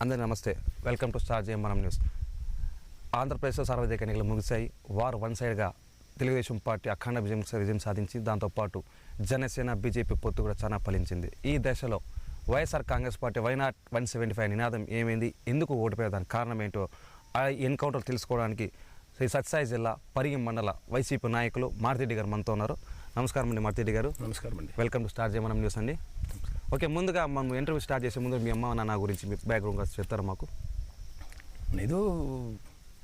అందరికీ నమస్తే. Welcome to star JMRM news. ఆంధ్రప్రదేశ్లో సార్వత్రిక ఎన్నికలు ముగిశాయి. వారు వన్ సైడ్గా తెలుగుదేశం పార్టీ అఖండ విజయం సాధించి దాంతోపాటు జనసేన బీజేపీ పొత్తు కూడా చాలా ఫలించింది. ఈ దశలో వైఎస్ఆర్ కాంగ్రెస్ పార్టీ వైనాట్ 175 నినాదం ఏమైంది, ఎందుకు ఓడిపోయేదానికి కారణం ఏంటో ఆ ఎన్కౌంటర్ తెలుసుకోవడానికి శ్రీ సత్యసాయి జిల్లా పరిగి మండల వైసీపీ నాయకులు మారుతిరెడ్డి గారు మనతో ఉన్నారు. నమస్కారం అండి మారుతిరెడ్డి గారు. నమస్కారం అండి. Welcome to star JMRM news అండి. ఓకే, ముందుగా మనం ఇంటర్వ్యూ స్టార్ట్ చేసే ముందు మీ అమ్మ నాన్న గురించి మీ బ్యాక్గ్రౌండ్ చెప్తారా మాకు? నేను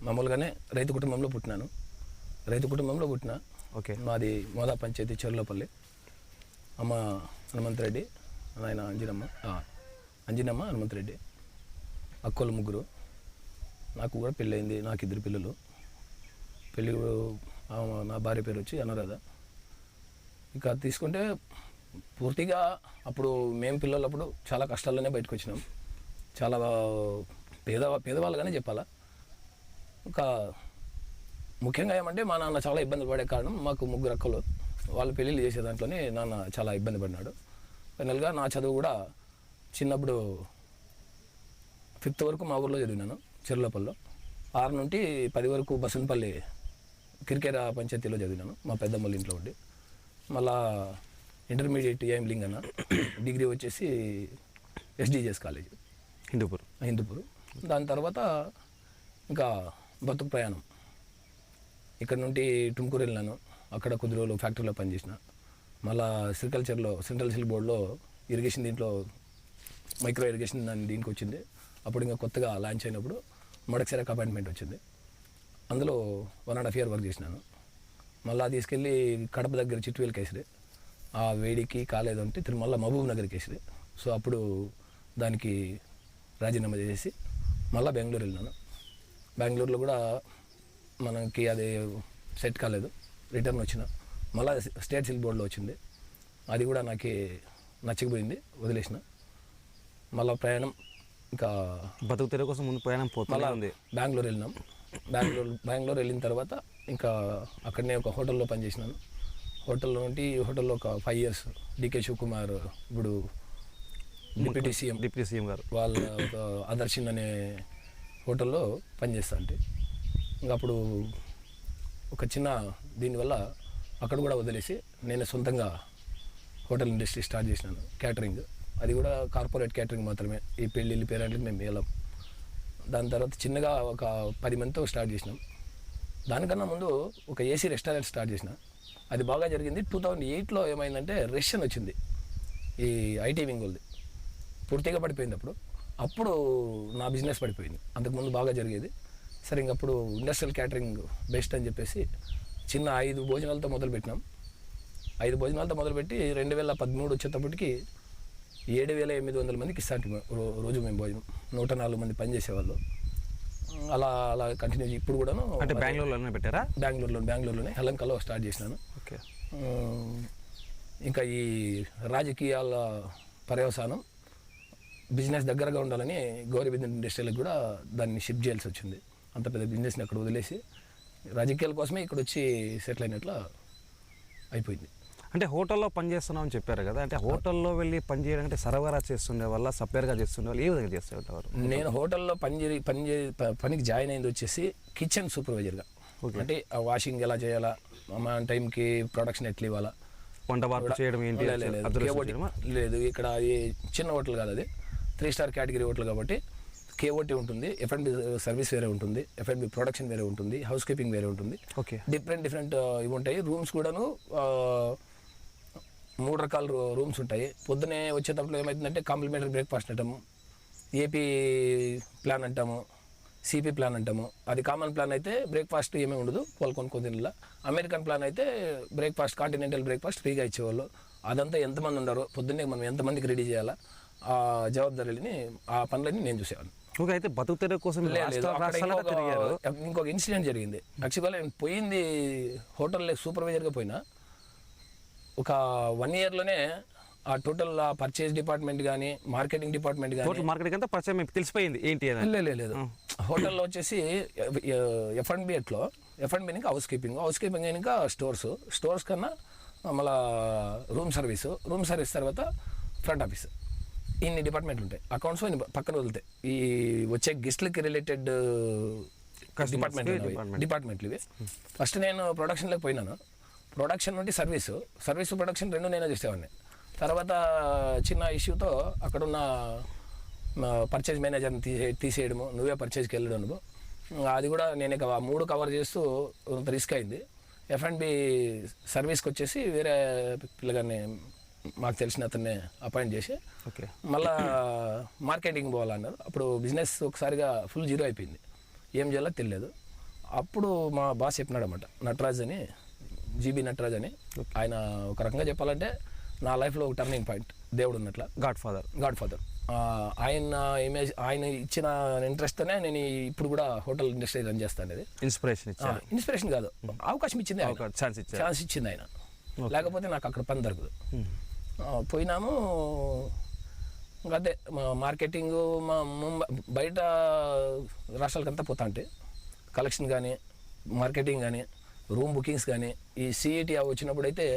మామూలుగానే రైతు కుటుంబంలో పుట్టినాను. ఓకే. మాది మోదా పంచాయతీ చెర్లోపల్లి. అమ్మ హనుమంతరెడ్డి, ఆయన అంజినమ్మ హనుమంతరెడ్డి. అక్కోళ్ళు ముగ్గురు. నాకు కూడా పెళ్ళయింది. నాకు 2 పిల్లలు. పెళ్ళి నా భార్య పేరు వచ్చి అనురాధ. ఇక తీసుకుంటే పూర్తిగా అప్పుడు మేము పిల్లలప్పుడు చాలా కష్టాల్లోనే బయటకు వచ్చినాం. చాలా పేదవాళ్ళుగానే చెప్పాలా. ఇంకా ముఖ్యంగా ఏమంటే మా నాన్న చాలా ఇబ్బందులు పడే కారణం, మాకు 3 అక్కలు. వాళ్ళు పెళ్ళిళ్ళు చేసే దాంట్లోనే నాన్న చాలా ఇబ్బంది పడినాడు. ఫైనల్గా నా చదువు కూడా చిన్నప్పుడు 5th వరకు మా ఊర్లో చదివినాను, చెర్లోపల్లిలో. 6 నుండి 10 వరకు బసన్పల్లి కిరికేర పంచాయతీలో చదివినాను, మా పెద్దమ్మల ఇంట్లో ఉండి. మళ్ళా ఇంటర్మీడియట్ ఏఎం అన్న, డిగ్రీ వచ్చేసి ఎస్డిజెస్ కాలేజ్ హిందూపూర్. దాని తర్వాత ఇంకా బతుకు ప్రయాణం. ఇక్కడ నుండి టుమ్కూరు వెళ్ళినాను. అక్కడ కొద్ది రోజులు ఫ్యాక్టరీలో పనిచేసిన. మళ్ళా సెంట్రల్ సిల్క్ బోర్డులో ఇరిగేషన్, దీంట్లో మైక్రో ఇరిగేషన్ దీనికి వచ్చింది. అప్పుడు ఇంకా కొత్తగా లాంచ్ అయినప్పుడు మడక్సెరాక్ అపాయింట్మెంట్ వచ్చింది. అందులో 1.5 year వర్క్ చేసినాను. మళ్ళీ తీసుకెళ్ళి కడప దగ్గర చిట్టువేలు కేసరి, ఆ వేడికి కాలేదంటే తిరుమల మహబూబ్ నగర్ కేసరి. సో అప్పుడు దానికి రాజీనామా చేసి మళ్ళీ బెంగళూరు వెళ్ళినాను. బెంగళూరులో కూడా మనకి అది సెట్ కాలేదు, రిటర్న్ వచ్చిన. మళ్ళీ స్టేట్ సిల్క్ బోర్డులో వచ్చింది. అది కూడా నాకు నచ్చకపోయింది, వదిలేసిన. మళ్ళీ ప్రయాణం ఇంకా బతుకు తెరువు కోసం ముందు ప్రయాణం మళ్ళీ ఉంది. బెంగళూరు వెళ్ళినాం. బెంగళూరు వెళ్ళిన తర్వాత ఇంకా అక్కడనే ఒక హోటల్లో పనిచేసినాను. హోటల్లో ఒక 5 years డికే శివకుమార్, ఇప్పుడు డిప్యూటీ సీఎం గారు, వాళ్ళ ఒక ఆదర్శన్ అనే హోటల్లో పనిచేస్తా. అంటే ఇంకా అప్పుడు ఒక చిన్న దీనివల్ల అక్కడ కూడా వదిలేసి నేను సొంతంగా హోటల్ ఇండస్ట్రీ స్టార్ట్ చేసినాను, క్యాటరింగ్. అది కూడా కార్పొరేట్ క్యాటరింగ్ మాత్రమే. ఈ పెళ్ళిళ్ళు పేరెంట్లకి మేము వెళ్ళాం. దాని తర్వాత చిన్నగా ఒక 10 మందితో స్టార్ట్ చేసినాం. దానికన్నా ముందు ఒక ఏసీ రెస్టారెంట్ స్టార్ట్ చేసిన. అది బాగా జరిగింది. 2008లో ఏమైందంటే రెషన్ వచ్చింది, ఈ ఐటీ వింగ్ వాళ్ళది. పూర్తిగా పడిపోయింది. అప్పుడు నా బిజినెస్ పడిపోయింది. అంతకుముందు బాగా జరిగేది. సరే ఇంకప్పుడు ఇండస్ట్రియల్ క్యాటరింగ్ బెస్ట్ అని చెప్పేసి చిన్న 5 భోజనాలతో మొదలుపెట్టినాం. 5 భోజనాలతో మొదలుపెట్టి 2013 వచ్చేటప్పటికి 7,800 మందికి ఇస్తాంటి రోజు మేము భోజనం. 104 మంది పనిచేసేవాళ్ళు. అలా కంటిన్యూ. ఇప్పుడు కూడాను అంటే బెంగళూరులోనే పెట్టారా? బెంగళూరులోనే హెలంకలో స్టార్ట్ చేసినాను. ఓకే. ఇంకా ఈ రాజకీయాల పర్యవసానం బిజినెస్ దగ్గరగా ఉండాలని గౌరీ బిజినెస్ ఇండస్ట్రీలకు కూడా దాన్ని షిఫ్ట్ చేయాల్సి వచ్చింది. అంత పెద్ద బిజినెస్ని అక్కడ వదిలేసి రాజకీయాల కోసమే ఇక్కడ వచ్చి సెటిల్ అయినట్లు అయిపోయింది. అంటే హోటల్లో పనిచేస్తున్నాం అని చెప్పారు కదా, అంటే హోటల్లో వెళ్ళి పనిచేయడం అంటే సరఫరా చేస్తుండే వల్ల, సప్లైర్గా చేస్తుండే వాళ్ళు ఏ విధంగా చేస్తూ ఉంటారు? నేను హోటల్లో పనికి జాయిన్ అయింది వచ్చేసి కిచెన్ సూపర్వైజర్గా. అంటే వాషింగ్ ఎలా చేయాలా, మన టైంకి ప్రొడక్షన్ ఎట్లా ఇవ్వాలా, వంట బాగా చేయడం ఏంటి లేదు. ఇక్కడ చిన్న హోటల్ కాదు, అది 3 star కేటగిరీ హోటల్ కాబట్టి కేఓటీ ఉంటుంది, ఎఫ్ఎండ్బి సర్వీస్ వేరే ఉంటుంది, ఎఫ్ఎండ్బి ప్రొడక్షన్ వేరే ఉంటుంది, హౌస్ కీపింగ్ వేరే ఉంటుంది. ఓకే. డిఫరెంట్ ఇవి ఉంటాయి. రూమ్స్ కూడాను 3 రకాల రూమ్స్ ఉంటాయి. పొద్దునే వచ్చేటప్పుడు ఏమవుతుందంటే కాంప్లిమెంటరీ బ్రేక్ఫాస్ట్ అంటాము, ఏపీ ప్లాన్ అంటాము, సిపి ప్లాన్ అంటాము. అది కామన్ ప్లాన్ అయితే బ్రేక్ఫాస్ట్ ఏమీ ఉండదు, వాళ్ళు కొనుక్కొని తినలా. అమెరికన్ ప్లాన్ అయితే బ్రేక్ఫాస్ట్, కాంటినెంటల్ బ్రేక్ఫాస్ట్ ఫ్రీగా ఇచ్చేవాళ్ళు. అదంతా ఎంతమంది ఉన్నారో, పొద్దున్నే మనం ఎంతమందికి రెడీ చేయాలా, ఆ జవాబుదారీని, ఆ పనులన్నీ నేను చూసేవాడిని. ఓకే. అయితే బతుకు తెరువు కోసం ఇంకొక ఇన్సిడెంట్ జరిగింది. యాక్చువల్గా నేను పోయింది హోటల్లో సూపర్వైజర్గా పోయినా. ఒక 1 yearలోనే ఆ టోటల్ పర్చేజ్ డిపార్ట్మెంట్ కానీ, మార్కెటింగ్ డిపార్ట్మెంట్ కానీ, మార్కెటింగ్ అంతా పరిచయం తెలిసిపోయింది ఏంటి అని. లేదు. హోటల్లో వచ్చేసి ఎఫ్ఎండ్బి ఎఫ్ఎండ్బి ఇంకా హౌస్ కీపింగ్ ఇంకా స్టోర్స్ కన్నా మళ్ళీ రూమ్ సర్వీస్ తర్వాత ఫ్రంట్ ఆఫీస్. ఇన్ని డిపార్ట్మెంట్లు ఉంటాయి. అకౌంట్స్ పక్కన వదులుతాయి. ఈ వచ్చే గెస్ట్లకి రిలేటెడ్ డిపార్ట్మెంట్లు ఇవి. ఫస్ట్ నేను ప్రొడక్షన్లోకి పోయినాను. ప్రొడక్షన్ నుండి సర్వీస్ ప్రొడక్షన్ రెండు నేనే చేసేవాడిని. తర్వాత చిన్న ఇష్యూతో అక్కడున్న పర్చేజ్ మేనేజర్ని తీసేయడము, నువ్వే పర్చేజ్కి వెళ్ళడం, అది కూడా నేను ఇక 3 కవర్ చేస్తూ కొంత రిస్క్ అయింది. F&B సర్వీస్కి వచ్చేసి వేరే పిల్లగాన్ని మాకు తెలిసిన అతన్ని అపాయింట్ చేసి మళ్ళా మార్కెటింగ్ పోవాలన్నారు. అప్పుడు బిజినెస్ ఒకసారిగా ఫుల్ జీరో అయిపోయింది, ఏం చేయాలో తెలియదు. అప్పుడు మా బాస్ చెప్పినాడు అన్నమాట, నటరాజ్ అని, జీబీ నటరాజ్ అని. ఆయన ఒక రకంగా చెప్పాలంటే నా లైఫ్లో ఒక టర్నింగ్ పాయింట్, దేవుడు ఉన్నట్ల, గాడ్ ఫాదర్. ఆయన ఆయన ఇచ్చిన ఇంట్రెస్ట్తోనే నేను ఇప్పుడు కూడా హోటల్ ఇండస్ట్రీ రన్ చేస్తాను. అది ఇన్స్పిరేషన్ కాదు, అవకాశం ఇచ్చింది, ఛాన్స్ ఇచ్చింది ఆయన. లేకపోతే నాకు అక్కడ పని దొరకదు. పోయినాము, అదే మార్కెటింగ్ బయట రాష్ట్రాలకంతా పోతా అంటే కలెక్షన్ కానీ, మార్కెటింగ్ కానీ, రూమ్ బుకింగ్స్ కానీ, ఈ సిఈటీ వచ్చినప్పుడు అయితే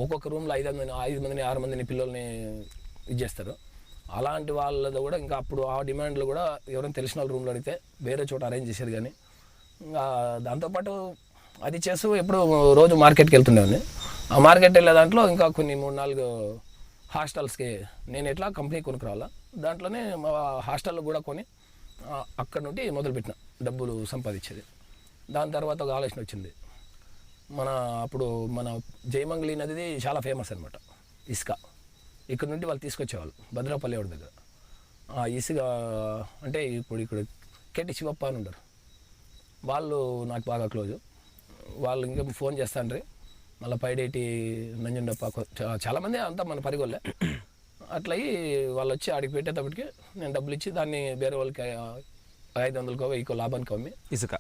ఒక్కొక్క రూమ్లో 5 మందిని 6 మందిని పిల్లల్ని ఇచ్చేస్తారు. అలాంటి వాళ్ళది కూడా ఇంకా అప్పుడు ఆ డిమాండ్లో కూడా ఎవరైనా తెలిసిన వాళ్ళ రూమ్లో అడిగితే వేరే చోట అరేంజ్ చేశారు. కానీ దాంతోపాటు అది చేస్తూ ఎప్పుడు రోజు మార్కెట్కి వెళ్తుండేవాడిని. ఆ మార్కెట్ వెళ్ళే దాంట్లో ఇంకా కొన్ని 3-4 హాస్టల్స్కి నేను ఎట్లా కంపెనీ కొనుక్కు రావాలా, దాంట్లోనే మా హాస్టల్లో కూడా కొని అక్కడ నుండి మొదలుపెట్టిన డబ్బులు సంపాదించేది. దాని తర్వాత ఒక ఆలోచన వచ్చింది. అప్పుడు మన జయమంగళి నది చాలా ఫేమస్ అనమాట, ఇసుక. ఇక్కడ నుండి వాళ్ళు తీసుకొచ్చేవాళ్ళు భద్రాపల్లి వాడి దగ్గర. ఇసుక అంటే ఇక్కడ కేటి శివప్ప అని ఉంటారు, వాళ్ళు నాకు బాగా క్లోజు. వాళ్ళు ఇంకా ఫోన్ చేస్తాండ్రి, మళ్ళీ పైడేటి నంజుండప్ప, చాలామంది అంతా మన పరిగొల్లే. అట్లా అయ్యి వాళ్ళు వచ్చి ఆడికి పెట్టేటప్పటికి నేను డబ్బులు ఇచ్చి దాన్ని వేరే వాళ్ళకి 500కో 1000కో లాభానికి అమ్మి ఇసుక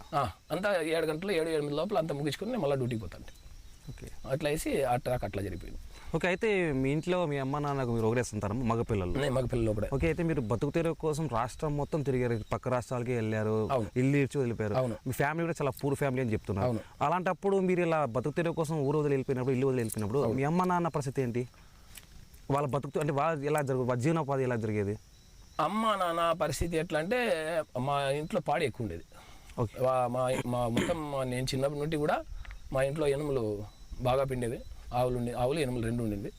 అంతా 7 గంటలు 7-8 లోపల అంతా ముగించుకుని నేను మళ్ళీ డ్యూటీకి పోతాను. అట్లా వేసి ఆ ట్రాక్ అట్లా జరిగిపోయింది. ఓకే, అయితే మీ ఇంట్లో మీ అమ్మ నాన్నకు మీరు ఒకరేస్తుంటారు, మగపిల్లలు కూడా. ఓకే, అయితే మీరు బతుకు తెరువు కోసం రాష్ట్రం మొత్తం తిరిగారు, పక్క రాష్ట్రాలకి వెళ్ళారు, ఇల్లు ఇచ్చి వదిలిపోయారు. మీ ఫ్యామిలీ కూడా చాలా పూర్ ఫ్యామిలీ అని చెప్తున్నారు. అలాంటప్పుడు మీరు ఇలా బతుకు తెరువు కోసం ఊరు వదిలి వెళ్ళిపోయినప్పుడు, ఇల్లు వదిలి వెళ్ళిపోయినప్పుడు మీ అమ్మ నాన్న పరిస్థితి ఏంటి? వాళ్ళ బతుకు అంటే వాళ్ళు ఎలా వాళ్ళ జీవనోపాధి ఎలా జరిగేది? అమ్మ నాన్న పరిస్థితి ఎట్లా అంటే, మా ఇంట్లో పాడి ఎక్కువ ఉండేది. ఓకే, మా మొత్తం నేను చిన్నప్పటి నుండి కూడా మా ఇంట్లో ఎనుములు బాగా పిండేవి. ఆవులు ఎనుములు 2 ఉండింది.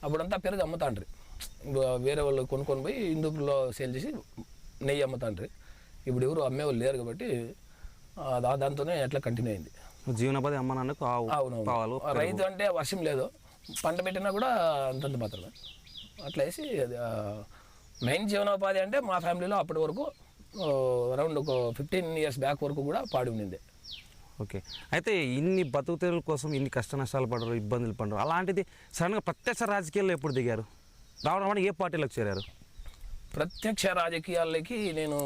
అప్పుడంతా పెరుగు అమ్ముతాండ్రి, వేరే వాళ్ళు కొనుక్కొని పోయి హిందూపులో సేల్ చేసి నెయ్యి అమ్ముతాండ్రి. ఇప్పుడు ఎవరు అమ్మేవాళ్ళు లేరు కాబట్టి దాంతోనే ఎట్లా కంటిన్యూ అయింది జీవనోపాధి. అమ్మ నాన్నకు అవును, రైతు అంటే వర్షం లేదు, పంట పెట్టినా కూడా అంతంత మాత్రమే. అట్లా వేసి మెయిన్ జీవనోపాధి అంటే మా ఫ్యామిలీలో అప్పటి వరకు అరౌండ్ ఒక 15 years బ్యాక్ వరకు కూడా పాడి ఉండింది. ఓకే, అయితే ఇన్ని బతుకు తెరువుల కోసం ఇన్ని కష్ట నష్టాలు పడరు, ఇబ్బందులు పడరు, అలాంటిది సడన్గా ప్రత్యక్ష రాజకీయాల్లో ఎప్పుడు దిగారు? రావడం ఏ పార్టీలోకి చేరారు? ప్రత్యక్ష రాజకీయాలకి నేను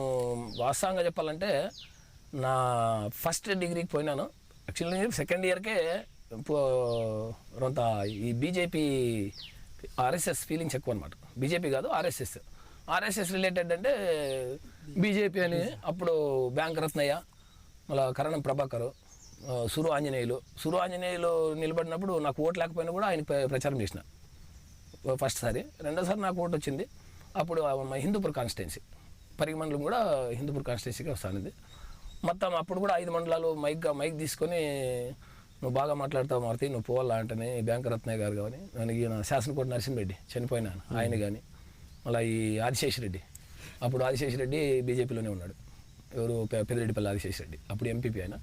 వాస్తవంగా చెప్పాలంటే నా ఫస్ట్ డిగ్రీకి పోయినాను. యాక్చువల్లీ సెకండ్ ఇయర్కే కొంత ఈ బీజేపీ ఆర్ఎస్ఎస్ ఫీలింగ్స్ ఎక్కువ అనమాట. బీజేపీ కాదు, ఆర్ఎస్ఎస్ రిలేటెడ్ అంటే బీజేపీ అని అప్పుడు బ్యాంక్ రత్నయ్య, మళ్ళీ కరణం ప్రభాకర్, సురు ఆంజనేయులు నిలబడినప్పుడు నాకు ఓటు లేకపోయినా కూడా ఆయన ప్రచారం చేసిన ఫస్ట్ సారి. రెండోసారి నాకు ఓటు వచ్చింది. అప్పుడు మా హిందూపూర్ కాన్స్టిట్యున్సీ, పరిగి మండలం కూడా హిందూపూర్ కాన్స్టిట్యున్సీకి వస్తానిది. మొత్తం అప్పుడు కూడా 5 మండలాలు మైక్ తీసుకొని నువ్వు బాగా మాట్లాడతావు మారుతి, నువ్వు పోవాలా అంటేనే బ్యాంక్ రత్నయ్య గారు కానీ, ನನಗೆ శాసనకోట నరసింహరెడ్డి చనిపోయినాను ఆయన కానీ, మళ్ళీ ఈ ఆదిశేషరెడ్డి, అప్పుడు ఆదిశేషరెడ్డి బీజేపీలోనే ఉన్నాడు. ఎవరు పెద్దిరెడ్డిపల్లి ఆదిశేషరెడ్డి, అప్పుడు ఎంపీపీ ఆయన.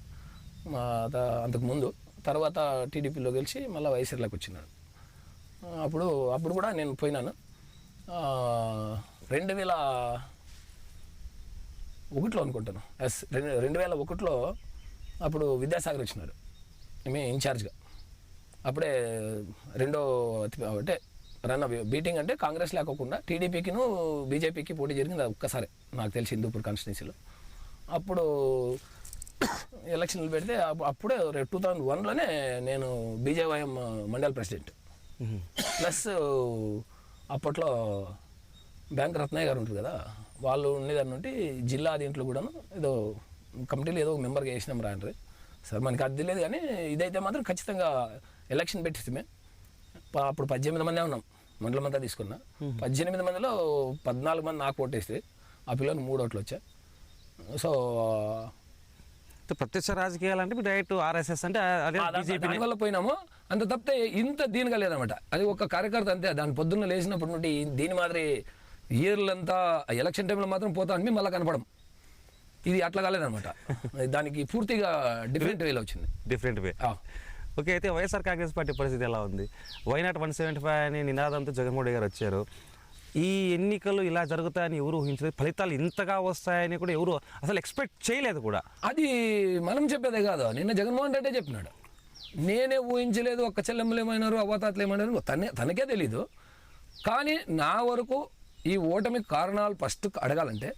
అంతకుముందు తర్వాత టీడీపీలో గెలిచి మళ్ళీ వైఎస్ఆర్లోకి వచ్చినాడు. అప్పుడు కూడా నేను పోయినాను. 2001లో అనుకుంటాను, 2001లో అప్పుడు విద్యాసాగర్ వచ్చినారు ఇన్ఛార్జ్గా. అప్పుడే రెండో అంటే బీటింగ్ అంటే కాంగ్రెస్ లేకోకుండా టీడీపీకిను బీజేపీకి పోటీ జరిగింది ఒక్కసారి నాకు తెలిసి హిందూపూర్ కాన్స్టిట్యున్సీలో. అప్పుడు ఎలక్షన్లు పెడితే అప్పుడే 2001లోనే నేను బీజేవైఎం మండల్ ప్రెసిడెంట్. ప్లస్ అప్పట్లో బ్యాంక్ రత్నయ్య గారు ఉంటారు కదా, వాళ్ళు ఉండేదాన్ని నుండి జిల్లా దీంట్లో కూడాను ఏదో కమిటీలో ఏదో మెంబర్గా వేసినాం రాండ్రి సార్, మనకి అది లేదు. కానీ ఇదైతే మాత్రం ఖచ్చితంగా ఎలక్షన్ పెట్టిస్తే అప్పుడు 18 మంది ఉన్నాం మండలం అంతా తీసుకున్నా 18 మందిలో 14 మంది నాకు ఓటేస్తే ఆ పిల్లలు 3 ఓట్లు వచ్చాయి. సో ప్రత్యక్ష రాజకీయాలు అంటే డైరెక్ట్ ఆర్ఎస్ఎస్ అంటే అదే బీజేపీ దానివల్ల పోయినాము. అంత తప్పితే ఇంత దీనిగా లేదనమాట. అది ఒక కార్యకర్త అంతే. దాని పొద్దున్న లేచినప్పటి నుండి దీని మాదిరి ఇయర్లంతా ఎలక్షన్ టైంలో మాత్రం పోతా అంటే మళ్ళీ కనపడం. ఇది అట్లా కాలేదనమాట. దానికి పూర్తిగా డిఫరెంట్ వేలో వచ్చింది. Different way. ఓకే, అయితే వైఎస్ఆర్ కాంగ్రెస్ పార్టీ పరిస్థితి ఎలా ఉంది? వైనాట్ 175 అనే నినాదంతో జగన్మోహన్ రెడ్డి గారు వచ్చారు. ఈ ఎన్నికలు ఇలా జరుగుతాయని ఎవరు ఊహించలేదు, ఫలితాలు ఇంతగా వస్తాయని కూడా ఎవరు అసలు ఎక్స్పెక్ట్ చేయలేదు కూడా. అది మనం చెప్పేదే కాదు, నిన్న జగన్మోహన్ రెడ్డి చెప్పినాడు. నేనే ఊహించలేదు, ఒక్క చెల్లెమ్మలు ఏమైనారు, అవ్వతాతలు ఏమైనారు తనకే తెలీదు. కానీ నా వరకు ఈ ఓటమికి కారణాలు ఫస్ట్ అడగాలంటే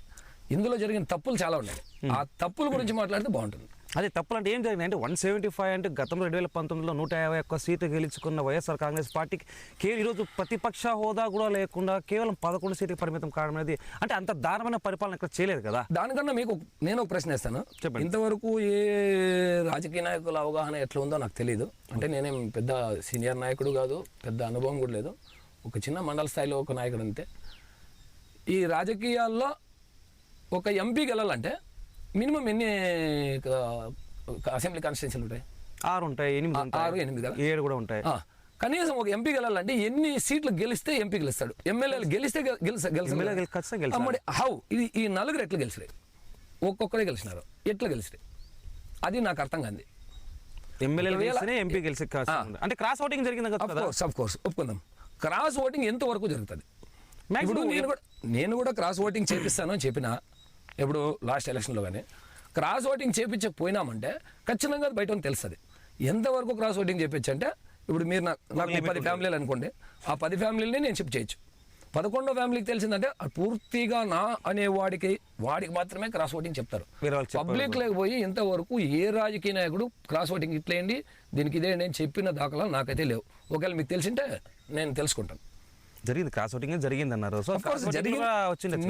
ఇందులో జరిగిన తప్పులు చాలా ఉన్నాయి. ఆ తప్పుల గురించి మాట్లాడితే బాగుంటుంది. అదే తప్పులు అంటే ఏం జరిగింది అంటే 175 అంటే గతంలో 2019లో 151 సీట్లు గెలుచుకున్న వైఎస్ఆర్ కాంగ్రెస్ పార్టీకి కేవలం ఈరోజు ప్రతిపక్ష హోదా కూడా లేకుండా కేవలం 11 సీట్లకు పరిమితం కావడం అనేది అంటే అంత దారుణమైన పరిపాలన ఇక్కడ చేయలేదు కదా. దానికన్నా మీకు నేను ఒక ప్రశ్న వేస్తాను. చెప్పండి. ఇంతవరకు ఏ రాజకీయ నాయకుల అవగాహన ఎట్లా ఉందో నాకు తెలియదు. అంటే నేనేం పెద్ద సీనియర్ నాయకుడు కాదు, పెద్ద అనుభవం కూడా లేదు. ఒక చిన్న మండల స్థాయిలో ఒక నాయకుడు అంతే. ఈ రాజకీయాల్లో ఒక ఎంపీ గెలాలంటే మినిమం ఎన్ని అసెంబ్లీ కాన్స్టిట్యూన్సీలు ఉంటాయి? 6 ఉంటాయి, 8 ఉంటాయి, 6, 8 కదా, 7 కూడా ఉంటాయి. కనీసం ఒక ఎంపీ గెలాలంటే ఎన్ని సీట్లు గెలిస్తే ఎంపీ గెలుస్తాడు? ఎమ్మెల్యేలు గెలిస్తే హౌ ఇది ఈ 4 ఎట్లా గెలిచినాయి? ఒక్కొక్కరే గెలిచినారు, ఎట్లా గెలిచినాయి? అది నాకు అర్థం కాదు. ఎమ్మెల్యేలు ఎంపీ గెలిచి అంటే క్రాస్ ఓటింగ్ జరిగింది కదా. ఆఫ్ కోర్స్ ఒప్పుకుందాం. క్రాస్ ఓటింగ్ ఎంతవరకు జరుగుతుంది? ఇప్పుడు నేను కూడా క్రాస్ ఓటింగ్ చేపిస్తాను అని చెప్పిన ఇప్పుడు లాస్ట్ ఎలక్షన్లో. కానీ క్రాస్ ఓటింగ్ చేపించకపోయినామంటే ఖచ్చితంగా అది బయట తెలుస్తుంది. ఎంతవరకు క్రాస్ ఓటింగ్ చేయించంటే ఇప్పుడు మీరు నాకు 10 ఫ్యామిలీలు అనుకోండి, ఆ 10 ఫ్యామిలీలని నేను షిఫ్ట్ చేయొచ్చు. 11వ ఫ్యామిలీకి తెలిసిందంటే పూర్తిగా నా అనే వాడికి మాత్రమే క్రాస్ ఓటింగ్ చెప్తారు. పబ్లిక్ లేకపోయి ఇంతవరకు ఏ రాజకీయ నాయకుడు క్రాస్ ఓటింగ్ ఇట్లేండి దీనికి ఇదే నేను చెప్పిన దాఖలాలు నాకైతే లేవు. ఒకవేళ మీకు తెలిసింటే నేను తెలుసుకుంటాను. జరిగింది, క్రాస్ ఓటింగ్ జరిగింది అన్నారు.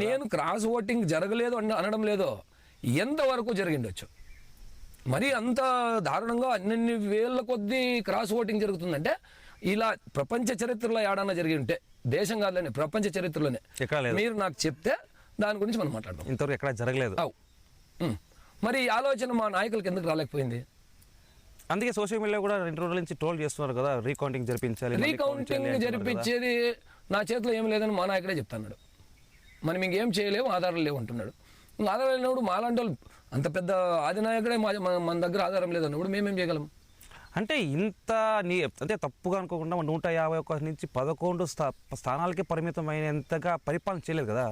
నేను క్రాస్ ఓటింగ్ జరగలేదు అనడం లేదు, ఎంతవరకు జరిగిండొచ్చు. మరి అంత దారుణంగా అన్ని వేల కొద్దీ క్రాస్ ఓటింగ్ జరుగుతుందంటే ఇలా ప్రపంచ చరిత్రలో ఏడన్నా జరిగి ఉంటే, దేశం కాదులేని ప్రపంచ చరిత్రలోనే మీరు నాకు చెప్తే దాని గురించి మనం మాట్లాడదాం. ఇంతవరకు ఎక్కడ జరగలేదు. మరి ఈ ఆలోచన మా నాయకులకు ఎందుకు రాలేకపోయింది? అందుకే సోషల్ మీడియా కూడా 2 రోజుల నుంచి ట్రోల్ చేస్తున్నారు కదా, రీకౌంటింగ్ జరిపించాలి. రీకౌంటింగ్ జరిపించేది నా చేతిలో ఏం లేదని మా నాయకుడే చెప్తున్నాడు. మనం ఇంకేం చేయలేము, ఆధారాలు లేవు అంటున్నాడు. ఆధారాలు లేనప్పుడు మాలాంటి వాళ్ళు అంత పెద్ద ఆదినాయకుడే మన దగ్గర ఆధారం లేదన్నప్పుడు మేమేం చేయగలం? అంటే ఇంత అంటే తప్పుగా అనుకోకుండా 151 నుంచి 11 స్థానాలకే పరిమితమైనంతగా పరిపాలన చేయలేదు కదా.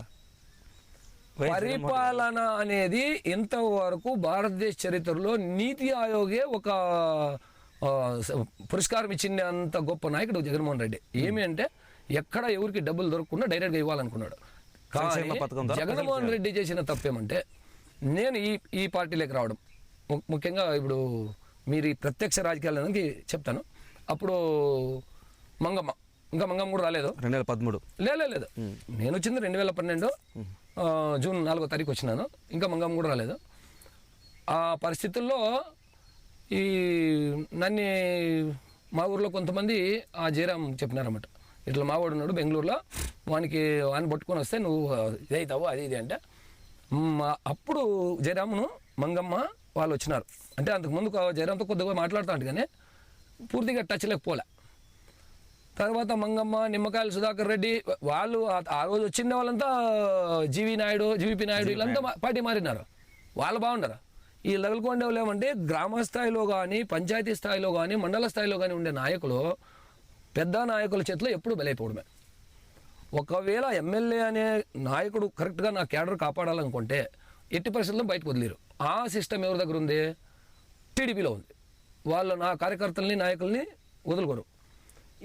పరిపాలన అనేది ఇంతవరకు భారతదేశ చరిత్రలో నీతి ఆయోగే ఒక పురస్కారం ఇచ్చింది. అంత గొప్ప నాయకుడు జగన్మోహన్ రెడ్డి. ఏమి అంటే ఎక్కడ ఎవరికి డబ్బులు దొరకకుండా డైరెక్ట్గా ఇవ్వాలనుకున్నాడు. కానీ జగన్మోహన్ రెడ్డి చేసిన తప్పేమంటే నేను ఈ పార్టీలోకి రావడం, ముఖ్యంగా ఇప్పుడు మీరు ఈ ప్రత్యక్ష రాజకీయాలకి చెప్తాను. అప్పుడు మంగమ్మ, ఇంకా మంగమ్మ కూడా రాలేదు. 2013 లేదు, నేను వచ్చింది 2012 జూన్ 4వ తారీఖు వచ్చినాను. ఇంకా మంగమ్మ కూడా రాలేదు. ఆ పరిస్థితుల్లో ఈ నన్ను మా ఊర్లో కొంతమంది ఆ జయరాం చెప్పినారన్నమాట, ఇట్లా మావాడు ఉన్నాడు బెంగళూరులో, వానికి పట్టుకొని వస్తే నువ్వు ఇదవుతావు అది ఇది అంటే. అప్పుడు జయరామును మంగమ్మ వాళ్ళు వచ్చినారు. అంటే అంతకుముందు జయరాంతో కొద్దిగా మాట్లాడుతాంట కానీ పూర్తిగా టచ్ లేకపోలే. తర్వాత మంగమ్మ, నిమ్మకాయల సుధాకర్ రెడ్డి వాళ్ళు ఆ రోజు వచ్చిన వాళ్ళంతా జీవీపీ నాయుడు వీళ్ళంతా పార్టీ మారినారు. వాళ్ళు బాగుండరు. ఈ లగల్కొండ వాళ్ళు ఏమంటే గ్రామ స్థాయిలో కానీ పంచాయతీ స్థాయిలో కానీ మండల స్థాయిలో కానీ ఉండే నాయకులు పెద్ద నాయకుల చేతిలో ఎప్పుడు బలైపోవడమే. ఒకవేళ ఎమ్మెల్యే అనే నాయకుడు కరెక్ట్గా నా క్యాడర్ కాపాడాలనుకుంటే ఎట్టి పరిస్థితుల్లో బయటకు వదిలేరు. ఆ సిస్టమ్ ఎవరి దగ్గర ఉంది? టీడీపీలో ఉంది. వాళ్ళు నా కార్యకర్తల్ని నాయకుల్ని వదులుకోరు.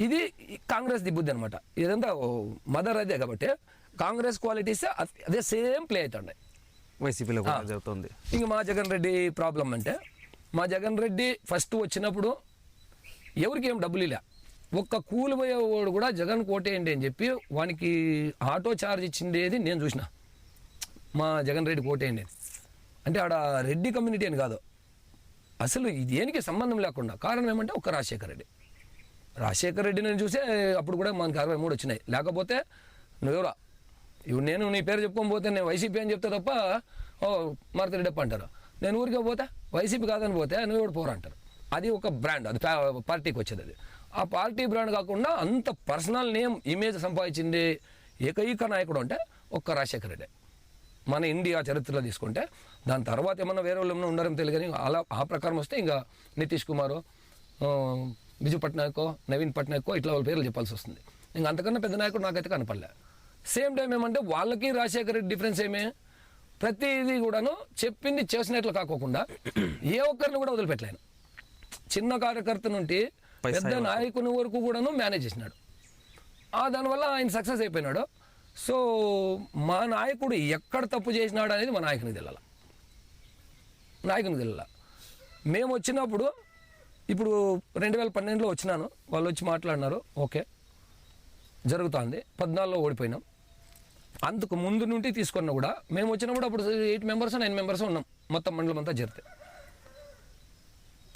ఇది కాంగ్రెస్ దిబ్బుద్ది అనమాట. ఇదంతా మదర్ అదే కాబట్టి కాంగ్రెస్ క్వాలిటీస్ అదే సేమ్ ప్లే అవుతుండే వైసీపీలో జరుగుతుంది. ఇంక మా జగన్ రెడ్డి ప్రాబ్లం అంటే, మా జగన్ రెడ్డి ఫస్ట్ వచ్చినప్పుడు ఎవరికి ఏం డబ్బులు ఇలా, ఒక్క కూలిపోయేవాడు కూడా జగన్ కోటేయండి అని చెప్పి వానికి ఆటో ఛార్జ్ ఇచ్చిండేది నేను చూసిన. మా జగన్ రెడ్డి కోటేయండి అంటే ఆడ రెడ్డి కమ్యూనిటీ అని కాదు, అసలు దేనికి సంబంధం లేకుండా. కారణం ఏమంటే ఒక్క రాజశేఖర రెడ్డి. రాజశేఖర రెడ్డిని చూసే అప్పుడు కూడా మనకి 63 వచ్చినాయి. లేకపోతే నువ్వెవరా ఇప్పుడు నేను నీ పేరు చెప్పుకొని పోతే నేను వైసీపీ అని చెప్తే తప్ప ఓ మారుతిరెడ్డప్ప అంటారు. నేను ఊరికే పోతే వైసీపీ కాదని పోతే నువ్వు కూడా పోరా అంటారు. అది ఒక బ్రాండ్, అది పార్టీకి వచ్చేది. అది ఆ పార్టీ బ్రాండ్ కాకుండా అంత పర్సనల్ నేమ్ ఇమేజ్ సంపాదించింది ఏకైక నాయకుడు అంటే ఒక్క రాజశేఖర రెడ్డి. మన ఇండియా చరిత్రలో తీసుకుంటే దాని తర్వాత ఏమన్నా వేరే వాళ్ళు ఏమన్నా ఉండారేమో తెలియదు కానీ అలా ఆ ప్రకారం వస్తే ఇంకా నితీష్ కుమారో బిజు పట్నాయకో నవీన్ పట్నాయకో ఇట్లా వాళ్ళ పేర్లు చెప్పాల్సి వస్తుంది. ఇంకా అంతకన్నా పెద్ద నాయకుడు నాకైతే కనపడలే. సేమ్ టైం ఏమంటే వాళ్ళకి రాజశేఖర రెడ్డి డిఫరెన్స్ ఏమే, ప్రతిదీ కూడాను చెప్పింది చేసినట్లు కాకోకుండా ఏ ఒక్కరిని కూడా వదిలిపెట్టలేను. చిన్న కార్యకర్త నుండి పెద్ద నాయకుని వరకు కూడాను మేనేజ్ చేసినాడు. దానివల్ల ఆయన సక్సెస్ అయిపోయినాడు. సో మా నాయకుడు ఎక్కడ తప్పు చేసినాడు అనేది మా నాయకునికి తెలియాల. మేము వచ్చినప్పుడు ఇప్పుడు 2012లో వచ్చినాను, వాళ్ళు వచ్చి మాట్లాడినారు, ఓకే జరుగుతుంది. 14లో ఓడిపోయినాం. అందుకు ముందు నుండి తీసుకున్నా కూడా మేము వచ్చినప్పుడు అప్పుడు 8 మెంబర్స్ 9 మెంబర్స్ ఉన్నాం మొత్తం మండలం అంతా జరిగితే.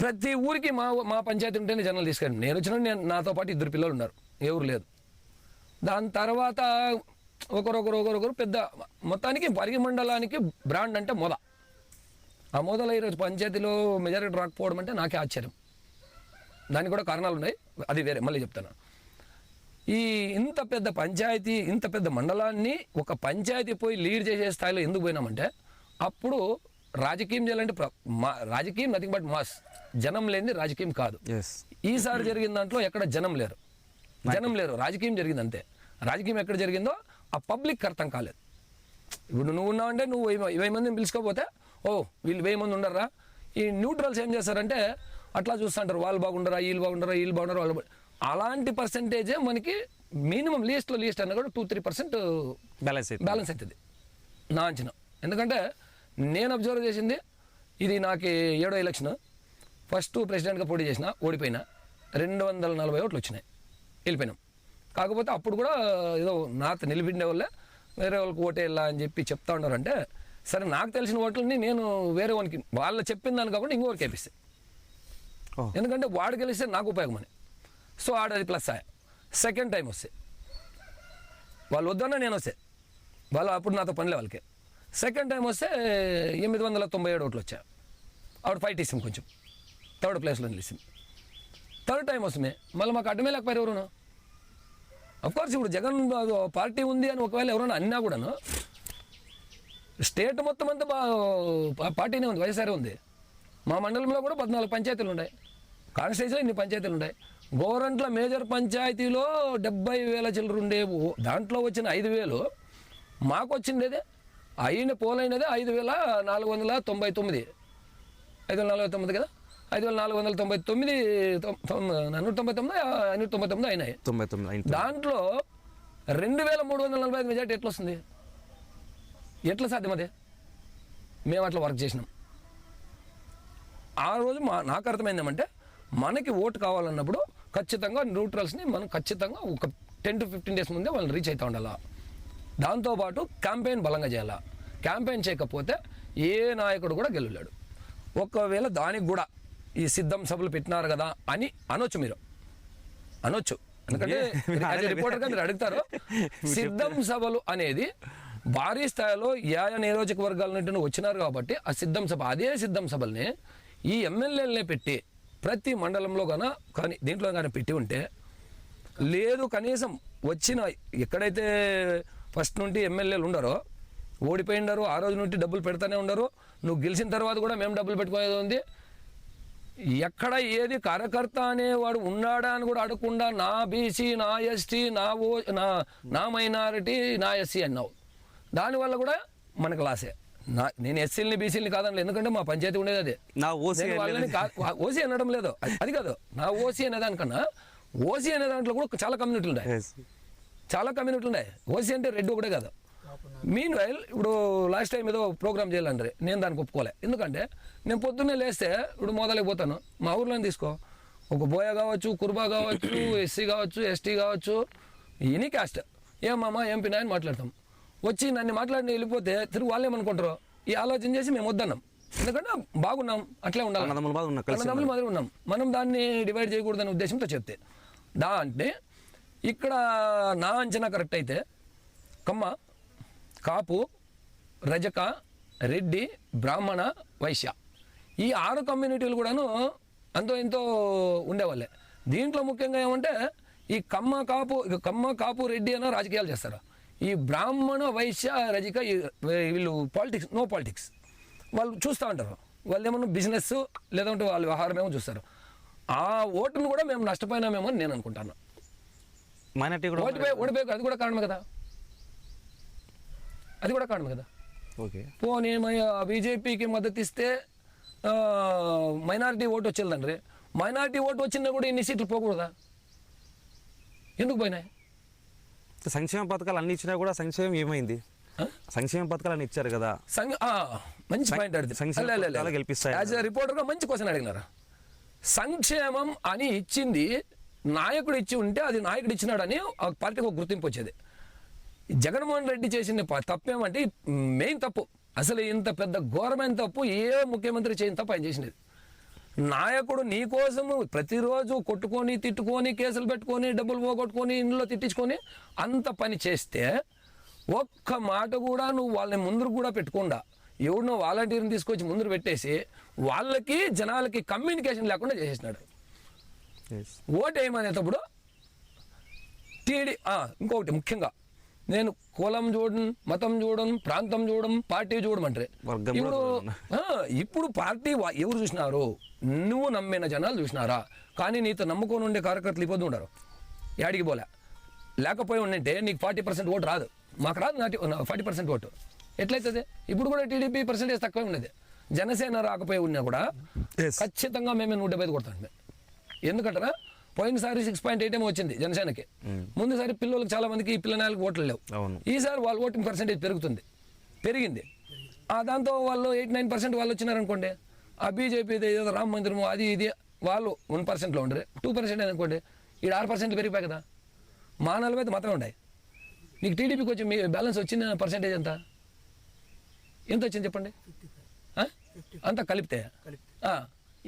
ప్రతి ఊరికి మా పంచాయతీ ఉంటేనే జనాలు తీసుకెళ్ళి నేను వచ్చిన నాతో పాటు 2 పిల్లలు ఉన్నారు, ఎవరు లేదు. దాని తర్వాత ఒకరొకరు పెద్ద మొత్తానికి పరిగి మండలానికి బ్రాండ్ అంటే మొద. ఆ మొదల ఈరోజు పంచాయతీలో మెజారిటీ రాకపోవడం అంటే నాకే ఆశ్చర్యం. దానికి కూడా కారణాలు ఉన్నాయి, అది వేరే మళ్ళీ చెప్తాను. ఇంత పెద్ద పంచాయతీ, ఇంత పెద్ద మండలాన్ని ఒక పంచాయతీ పోయి లీడ్ చేసే స్థాయిలో ఎందుకు పోయినామంటే అప్పుడు రాజకీయం చేయాలంటే రాజకీయం నథింగ్ బట్ మాస్, జనం లేనిది రాజకీయం కాదు. ఈసారి జరిగిన దాంట్లో ఎక్కడ జనం లేరు, రాజకీయం జరిగింది అంతే. రాజకీయం ఎక్కడ జరిగిందో ఆ పబ్లిక్ అర్థం కాలేదు. ఇప్పుడు నువ్వు ఉన్నావంటే నువ్వు 20 మందిని పిలుచుకోపోతే వీళ్ళు 1000 మంది ఉండరా. ఈ న్యూట్రల్స్ ఏం చేస్తారంటే అట్లా చూస్తుంటారు, వాళ్ళు బాగుండరా, వీళ్ళు బాగుండరా వాళ్ళు. అలాంటి పర్సెంటేజే మనకి మినిమం లీస్ట్ అన్న కూడా 2-3% బ్యాలెన్స్ అవుతుంది నా అంచనా. ఎందుకంటే నేను అబ్జర్వ్ చేసింది ఇది నాకు 7వ ఎలక్షన్. ఫస్ట్ ప్రెసిడెంట్గా పోటీ చేసిన, ఓడిపోయినా. 240 ఓట్లు వచ్చినాయి, వెళ్ళిపోయినాం. కాకపోతే అప్పుడు కూడా ఏదో నాతో నిలబిండే వాళ్ళే వేరే వాళ్ళకి ఓటేయాలా అని చెప్పి చెప్తా ఉన్నారంటే, సరే నాకు తెలిసిన ఓట్లని నేను వేరే వానికి వాళ్ళు చెప్పిన దాన్ని కాకుండా ఇంకోరికి వేపిస్తే, ఎందుకంటే వాడు గెలిస్తే నాకు ఉపయోగమని. సో ఆడది ప్లస్ అయ్యా. సెకండ్ టైం వస్తే వాళ్ళు వద్దన్నా నేను వస్తే వాళ్ళు అప్పుడు నాతో పనిలే వాళ్ళకి. సెకండ్ టైం వస్తే 897 ఓట్లు వచ్చాయి. ఆవిడ ఫైట్ ఇస్తాం కొంచెం, 3rd ప్లేస్లో నిలిచింది. థర్డ్ టైం వస్తుంది మళ్ళీ మాకు అడ్డమే లేకపోయారు ఎవరును. అఫ్కోర్స్ ఇప్పుడు జగన్ పార్టీ ఉంది అని ఒకవేళ ఎవరైనా అన్నా కూడాను స్టేట్ మొత్తం అంతా పార్టీనే ఉంది, వైఎస్ఆర్ ఉంది. మా మండలంలో కూడా 14 పంచాయతీలు ఉన్నాయి, కాన్స్టిట్యూన్సీలో ఇన్ని పంచాయతీలు ఉన్నాయి. గోరంట్ల మేజర్ పంచాయతీలో 70,000 చిల్లర ఉండే దాంట్లో వచ్చిన 5,000 మాకు వచ్చిండేదే పోలైనదే 5,499. 5,499 కదా, 5,499 599 అయినాయి. దాంట్లో 2,345 మెజార్టీ ఎట్లా వస్తుంది, ఎట్లా సాధ్యం? అదే మేము అట్లా వర్క్ చేసినాం. ఆ రోజు నాకు అర్థమైందేమంటే మనకి ఓటు కావాలన్నప్పుడు ఖచ్చితంగా న్యూట్రల్స్ని మనం ఖచ్చితంగా ఒక 10-15 డేస్ ముందే వాళ్ళని రీచ్ అవుతూ ఉండాలా. దాంతోపాటు క్యాంపెయిన్ బలంగా చేయాలా. క్యాంపెయిన్ చేయకపోతే ఏ నాయకుడు కూడా గెలవలేడు. ఒకవేళ దానికి కూడా ఈ సిద్ధం సభలు పెట్టినారు కదా అని అనొచ్చు, మీరు అనొచ్చు. ఎందుకంటే రిపోర్టర్గా మీరు అడుగుతారు. సిద్ధం సభలు అనేది భారీ స్థాయిలో నియోజకవర్గాల నుండి వచ్చినారు కాబట్టి ఆ సిద్ధం సభ, అదే సిద్ధం సభల్ని ఈ ఎమ్మెల్యేలనే పెట్టి ప్రతి మండలంలో కానీ దీంట్లో కానీ పెట్టి ఉంటే, లేదు కనీసం వచ్చిన ఎక్కడైతే ఫస్ట్ నుండి ఎమ్మెల్యేలు ఉండరో ఓడిపోయిండారు, ఆ రోజు నుండి డబ్బులు పెడతానే ఉండరు. నువ్వు గెలిచిన తర్వాత కూడా మేము డబ్బులు పెట్టుకునేది ఉంది. ఎక్కడ ఏది కార్యకర్త అనేవాడు ఉన్నాడా అని కూడా అడగకుండా నా బీసీ, నా ఎస్టీ, నా మైనారిటీ, నా ఎస్సీ అన్నావు. దానివల్ల కూడా మనకు లాసే. నేను ఎస్సీలని బీసీలని కాదనలేదు, ఎందుకంటే మా పంచాయతీ ఉండేది అదే. వాళ్ళని ఓసీ అనడం లేదు, అది కాదు. నా ఓసీ అనే దానికన్నా ఓసీ అనే దాంట్లో కూడా చాలా కమ్యూనిటీలు ఉన్నాయి. ఓసీ అంటే రెడ్డి ఒకటే కాదు. మీన్ వైల్ ఇప్పుడు లాస్ట్ టైం ఏదో ప్రోగ్రామ్ చేయాలంటే నేను దానికి ఒప్పుకోలే. ఎందుకంటే నేను పొద్దున్నే లేస్తే ఇప్పుడు మోదలకి పోతాను, మా ఊర్లోనే తీసుకో, ఒక బోయ కావచ్చు, కుర్బా కావచ్చు, ఎస్సీ కావచ్చు, ఎస్టీ కావచ్చు, ఎనీ కాస్ట్, ఏమమ్మా ఏం పినా అని మాట్లాడతాం. వచ్చి నన్ను మాట్లాడిన వెళ్ళిపోతే తిరిగి వాళ్ళు ఏమనుకుంటారో ఈ ఆలోచన చేసి మేము వద్దన్నాం. ఎందుకంటే బాగున్నాం, అట్లే ఉండాలి, అన్నదమ్ములు మాదిరి ఉన్నాం. మనం దాన్ని డివైడ్ చేయకూడదనే ఉద్దేశంతో చెప్తే అంటే ఇక్కడ నా అంచనా కరెక్ట్ అయితే కమ్మ, కాపు, రజక, రెడ్డి, బ్రాహ్మణ, వైశ్య ఈ 6 కమ్యూనిటీలు కూడాను అంతో ఎంతో ఉండేవాళ్ళే. దీంట్లో ముఖ్యంగా ఏమంటే ఈ కమ్మ, కాపు, రెడ్డి అన్న రాజకీయాలు చేస్తారు. ఈ బ్రాహ్మణ, వైశ్య, రజక వీళ్ళు పాలిటిక్స్, నో పాలిటిక్స్ వాళ్ళు చూస్తూ ఉంటారు. వాళ్ళు ఏమన్నా బిజినెస్ లేదంటే వాళ్ళ వ్యవహారం ఏమో చూస్తారు. ఆ ఓటును కూడా మేము నష్టపోయినామేమో అని నేను అనుకుంటాను. మైనార్టీ కూడా ఓడిపోయి అది కూడా కారణమే కదా, అది కూడా కారణమే కదా. ఓకే, పోనీ బీజేపీకి మద్దతు ఇస్తే మైనారిటీ ఓటు వచ్చేదండ్రి. మైనారిటీ ఓటు వచ్చినా కూడా ఇన్ని సీట్లు పోకూడదా? ఎందుకు పోయినాయి? సంక్షేమ పథకాలు అన్ని ఇచ్చినా కూడా సంక్షేమం ఏమైంది? సంక్షేమ పథకాలు అన్ని ఇచ్చారు కదా. మంచి పాయింట్ అడిగింది. గెలిపిస్తాయి. యాజ్ ఎ రిపోర్టర్గా మంచి క్వశ్చన్ అడిగినారా. సంక్షేమం అని ఇచ్చింది నాయకుడు ఇచ్చి ఉంటే అది నాయకుడు ఇచ్చినాడని ఆ పార్టీకి ఒక గుర్తింపు వచ్చేది. జగన్మోహన్ రెడ్డి చేసిన తప్పేమంటే మెయిన్ తప్పు, అసలు ఇంత పెద్ద ఘోరమైన తప్పు ఏ ముఖ్యమంత్రి చేయని తప్పు ఆయన చేసినది. నాయకుడు నీ కోసము ప్రతిరోజు కొట్టుకొని తిట్టుకొని కేసులు పెట్టుకొని డబ్బులు పోగొట్టుకొని ఇంట్లో తిట్టించుకొని అంత పని చేస్తే ఒక్క మాట కూడా నువ్వు వాళ్ళని ముందు కూడా పెట్టకుండా ఎవరినో వాలంటీర్ని తీసుకొచ్చి ముందు పెట్టేసి వాళ్ళకి జనాలకి కమ్యూనికేషన్ లేకుండా చేసేసినాడు. ఓటు ఏమనేటప్పుడు ఇంకొకటి ముఖ్యంగా నేను కులం చూడను, మతం చూడను, ప్రాంతం చూడడం, పార్టీ చూడమంటారు. ఇప్పుడు పార్టీ ఎవరు చూసినారు? నువ్వు నమ్మిన జనాలు చూసినారా? కానీ నీతో నమ్ముకొని ఉండే కార్యకర్తలు ఇబ్బంది ఉండరు, యాడికి పోలే. లేకపోయి ఉండంటే నీకు 40% ఓటు రాదు. మాకు రాదు 40% ఓటు. ఎట్లయితుంది? ఇప్పుడు కూడా టీడీపీ పర్సెంటేజ్ తక్కువే ఉన్నది. జనసేన రాకపోయి ఉన్నా కూడా ఖచ్చితంగా మేము 175 కొడతాం. ఎందుకంటారా, పోయినసారి 6.8 ఏమో వచ్చింది జనసేనకి. ముందుసారి పిల్లలకు చాలా మందికి ఈ పిల్లనాయలకు ఓట్లు లేవు. ఈసారి వాళ్ళ ఓటింగ్ పర్సెంటేజ్ పెరిగింది. దాంతో వాళ్ళు 8-9% వాళ్ళు వచ్చినారనుకోండి. ఆ బీజేపీ ఏదో రామ మందిరము అది ఇది వాళ్ళు 1%లో ఉండరు, 2% అనుకోండి. ఈ 6% పెరిగిపోయి కదా. మా 40 మాత్రమే ఉన్నాయి. నీకు టీడీపీకి వచ్చి మీ బ్యాలెన్స్ వచ్చిన పర్సెంటేజ్ ఎంత వచ్చింది చెప్పండి? అంతా కలిపితే